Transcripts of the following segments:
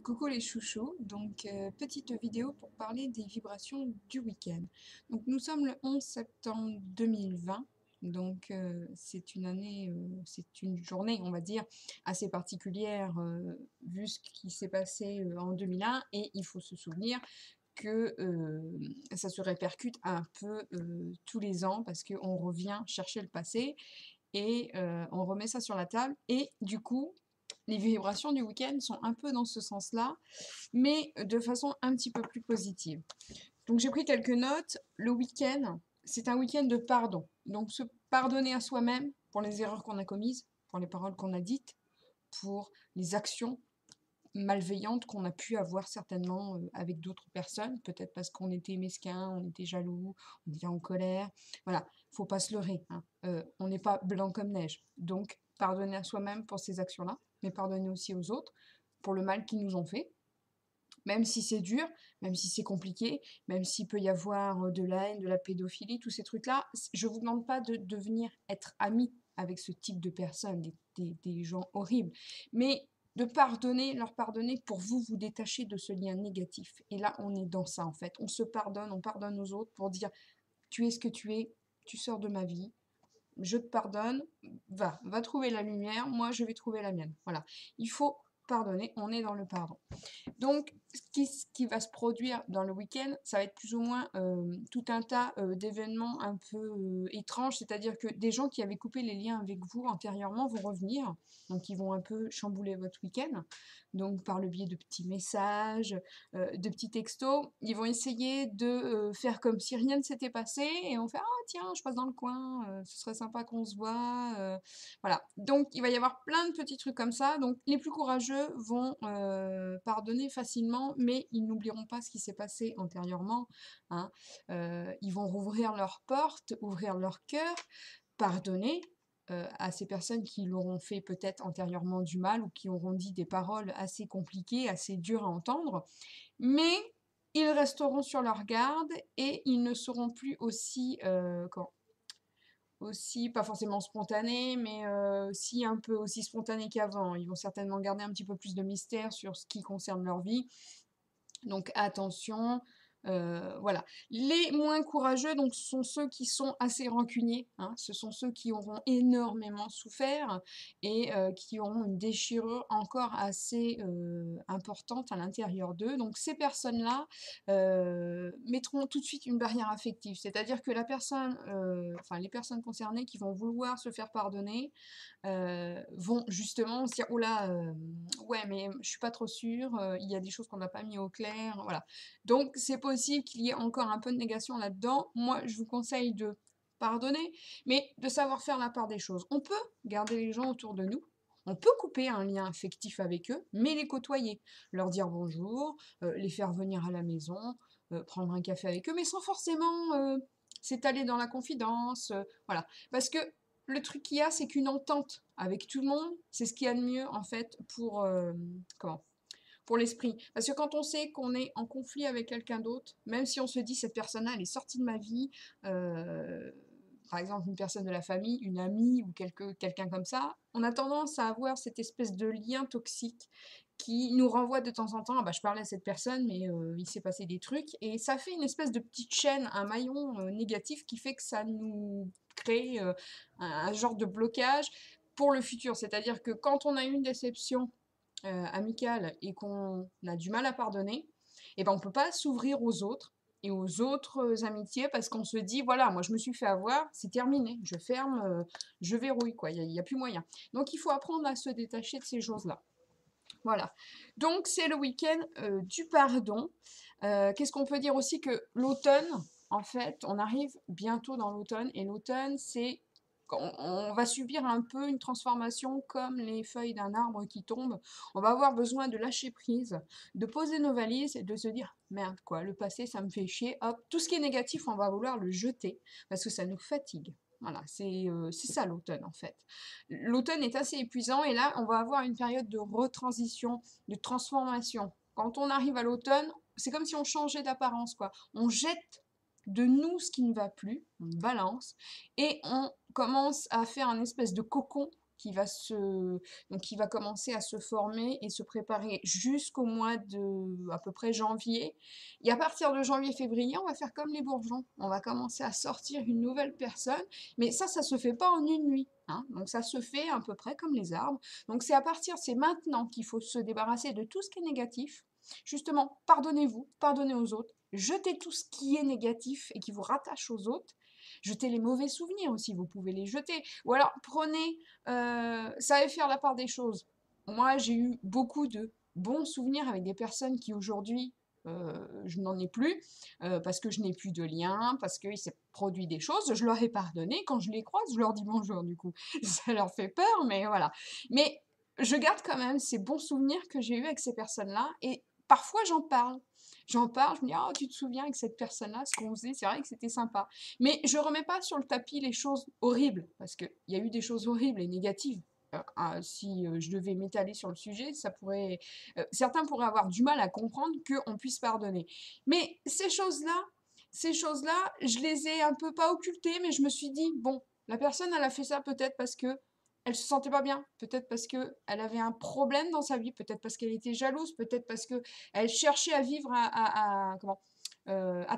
Coucou les chouchous, donc petite vidéo pour parler des vibrations du week-end. Donc nous sommes le 11 septembre 2020, donc c'est une année, c'est une journée on va dire assez particulière vu ce qui s'est passé en 2001 et il faut se souvenir que ça se répercute un peu tous les ans parce qu'on revient chercher le passé et on remet ça sur la table et du coup les vibrations du week-end sont un peu dans ce sens-là, mais de façon un petit peu plus positive. Donc j'ai pris quelques notes. Le week-end, c'est un week-end de pardon. Donc se pardonner à soi-même pour les erreurs qu'on a commises, pour les paroles qu'on a dites, pour les actions malveillantes qu'on a pu avoir certainement avec d'autres personnes, peut-être parce qu'on était mesquin, on était jaloux, on était en colère. Voilà, faut pas se leurrer, hein. On n'est pas blanc comme neige. Donc pardonner à soi-même pour ces actions-là, mais pardonner aussi aux autres pour le mal qu'ils nous ont fait. Même si c'est dur, même si c'est compliqué, même s'il peut y avoir de la haine, de la pédophilie, tous ces trucs-là, je ne vous demande pas de devenir être ami avec ce type de personnes, des gens horribles, mais de pardonner, leur pardonner pour vous détacher de ce lien négatif. Et là, on est dans ça en fait. On se pardonne, on pardonne aux autres pour dire tu es ce que tu es, tu sors de ma vie, je te pardonne, va trouver la lumière, moi je vais trouver la mienne. Voilà. Il faut pardonner, on est dans le pardon. Donc, ce qui va se produire dans le week-end, ça va être plus ou moins tout un tas d'événements un peu étranges, c'est-à-dire que des gens qui avaient coupé les liens avec vous antérieurement vont revenir, donc ils vont un peu chambouler votre week-end, donc par le biais de petits messages, de petits textos, ils vont essayer de faire comme si rien ne s'était passé, et on fait «Ah tiens, je passe dans le coin, ce serait sympa qu'on se voit», voilà. Donc il va y avoir plein de petits trucs comme ça, donc les plus courageux vont pardonner facilement, mais ils n'oublieront pas ce qui s'est passé antérieurement, hein. Ils vont rouvrir leurs portes, ouvrir leur cœur, pardonner à ces personnes qui l'auront fait peut-être antérieurement du mal ou qui auront dit des paroles assez compliquées, assez dures à entendre, mais ils resteront sur leur garde et ils ne seront plus aussi, aussi, pas forcément spontanés, mais aussi un peu aussi spontanés qu'avant. Ils vont certainement garder un petit peu plus de mystère sur ce qui concerne leur vie. Donc attention, voilà. Les moins courageux, donc, ce sont ceux qui sont assez rancuniers, hein. Ce sont ceux qui auront énormément souffert et qui auront une déchirure encore assez importante à l'intérieur d'eux. Donc ces personnes-là mettront tout de suite une barrière affective, c'est-à-dire que la personne, enfin les personnes concernées qui vont vouloir se faire pardonner, vont justement se dire oh là, ouais, mais je suis pas trop sûre, il y a des choses qu'on n'a pas mis au clair, voilà. Donc, c'est possible qu'il y ait encore un peu de négation là-dedans. Moi, je vous conseille de pardonner, mais de savoir faire la part des choses. On peut garder les gens autour de nous. On peut couper un lien affectif avec eux, mais les côtoyer, leur dire bonjour, les faire venir à la maison, prendre un café avec eux, mais sans forcément s'étaler dans la confidence, voilà. Parce que le truc qu'il y a, c'est qu'une entente avec tout le monde, c'est ce qu'il y a de mieux, en fait, pour, pour l'esprit. Parce que quand on sait qu'on est en conflit avec quelqu'un d'autre, même si on se dit cette personne-là, elle est sortie de ma vie, par exemple une personne de la famille, une amie ou quelqu'un comme ça, on a tendance à avoir cette espèce de lien toxique qui nous renvoie de temps en temps, ah bah, je parlais à cette personne, mais il s'est passé des trucs, et ça fait une espèce de petite chaîne, un maillon négatif qui fait que ça nous crée un genre de blocage pour le futur. C'est-à-dire que quand on a eu une déception amicale et qu'on a du mal à pardonner, et ben on peut pas s'ouvrir aux autres et aux autres amitiés parce qu'on se dit voilà, moi je me suis fait avoir, c'est terminé, je ferme, je verrouille quoi, il y a plus moyen. Donc il faut apprendre à se détacher de ces choses-là. Voilà. Donc c'est le week-end du pardon. Qu'est-ce qu'on peut dire aussi que l'automne, en fait, on arrive bientôt dans l'automne et l'automne c'est on va subir un peu une transformation comme les feuilles d'un arbre qui tombent. On va avoir besoin de lâcher prise, de poser nos valises et de se dire merde quoi, le passé ça me fait chier, hop, tout ce qui est négatif on va vouloir le jeter parce que ça nous fatigue. Voilà, c'est ça l'automne en fait. L'automne est assez épuisant et là on va avoir une période de retransition, de transformation. Quand on arrive à l'automne, c'est comme si on changeait d'apparence quoi. On jette de nous ce qui ne va plus, on balance, et on commence à faire un espèce de cocon qui va commencer à se former et se préparer jusqu'au mois de à peu près janvier. Et à partir de janvier-février, on va faire comme les bourgeons. On va commencer à sortir une nouvelle personne, mais ça se fait pas en une nuit, hein. Donc ça se fait à peu près comme les arbres. Donc c'est maintenant qu'il faut se débarrasser de tout ce qui est négatif. Justement, pardonnez-vous, pardonnez aux autres, jetez tout ce qui est négatif et qui vous rattache aux autres. Jetez les mauvais souvenirs aussi, vous pouvez les jeter. Ou alors prenez, savez faire la part des choses. Moi, j'ai eu beaucoup de bons souvenirs avec des personnes qui aujourd'hui, je n'en ai plus, parce que je n'ai plus de lien, parce qu'il s'est produit des choses. Je leur ai pardonné. Quand je les croise, je leur dis bonjour, du coup. Ça leur fait peur, mais voilà. Mais je garde quand même ces bons souvenirs que j'ai eus avec ces personnes-là, et parfois j'en parle. J'en parle, je me dis, oh, tu te souviens avec cette personne-là, ce qu'on faisait, c'est vrai que c'était sympa. Mais je remets pas sur le tapis les choses horribles, parce qu'il y a eu des choses horribles et négatives. Si je devais m'étaler sur le sujet, certains pourraient avoir du mal à comprendre qu'on puisse pardonner. Mais ces choses-là, je les ai un peu pas occultées, mais je me suis dit, bon, la personne, elle a fait ça peut-être parce que elle se sentait pas bien, peut-être parce que elle avait un problème dans sa vie, peut-être parce qu'elle était jalouse, peut-être parce que elle cherchait à vivre à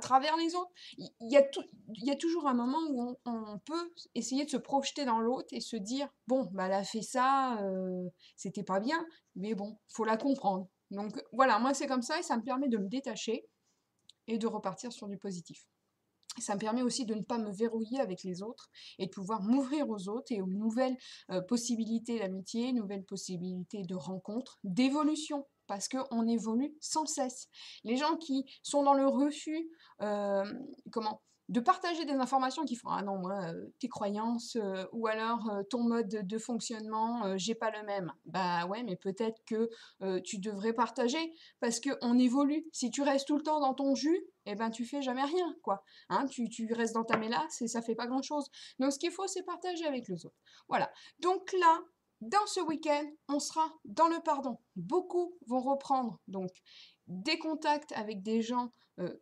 travers les autres. Il y a toujours un moment où on peut essayer de se projeter dans l'autre et se dire, bon, bah, elle a fait ça, c'était pas bien, mais bon, faut la comprendre. Donc voilà, moi c'est comme ça et ça me permet de me détacher et de repartir sur du positif. Ça me permet aussi de ne pas me verrouiller avec les autres et de pouvoir m'ouvrir aux autres et aux nouvelles possibilités d'amitié, nouvelles possibilités de rencontres, d'évolution, parce qu'on évolue sans cesse. Les gens qui sont dans le refus, euh, comment de partager des informations qui font ah non moi tes croyances ou alors ton mode de fonctionnement j'ai pas le même, bah ouais mais peut-être que tu devrais partager parce que on évolue. Si tu restes tout le temps dans ton jus, eh ben tu fais jamais rien quoi. Hein, tu restes dans ta mélasse et ça fait pas grand chose. Donc ce qu'il faut, c'est partager avec les autres. Voilà. Donc là, dans ce week-end, on sera dans le pardon. Beaucoup vont reprendre donc des contacts avec des gens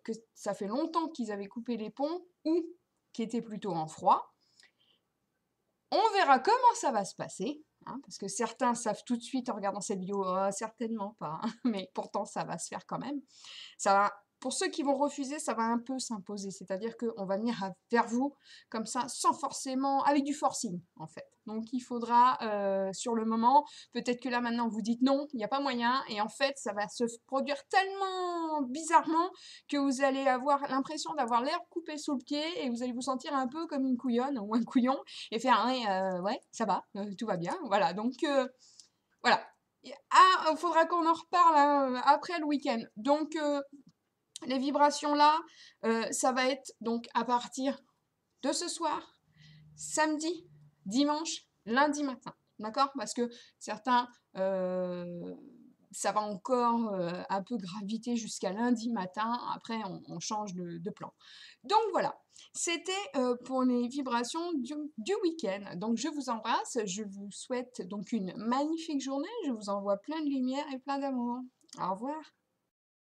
que ça fait longtemps qu'ils avaient coupé les ponts ou qui étaient plutôt en froid. On verra comment ça va se passer. Hein, parce que certains savent tout de suite en regardant cette vidéo, oh, certainement pas, hein, mais pourtant ça va se faire quand même. Ça va, pour ceux qui vont refuser, ça va un peu s'imposer, c'est-à-dire qu'on va venir vers vous comme ça, sans forcément, avec du forcing en fait. Donc il faudra, sur le moment, peut-être que là maintenant vous dites non, il n'y a pas moyen, et en fait ça va se produire tellement bizarrement que vous allez avoir l'impression d'avoir l'air coupé sous le pied et vous allez vous sentir un peu comme une couillonne ou un couillon et faire ouais, ça va, tout va bien, voilà. Donc voilà. Ah, il faudra qu'on en reparle hein, après le week-end. Donc les vibrations là, ça va être donc à partir de ce soir, samedi, dimanche, lundi matin. D'accord? Parce que certains, ça va encore un peu graviter jusqu'à lundi matin. Après, on change de plan. Donc voilà, c'était pour les vibrations du week-end. Donc je vous embrasse, je vous souhaite donc une magnifique journée. Je vous envoie plein de lumière et plein d'amour. Au revoir.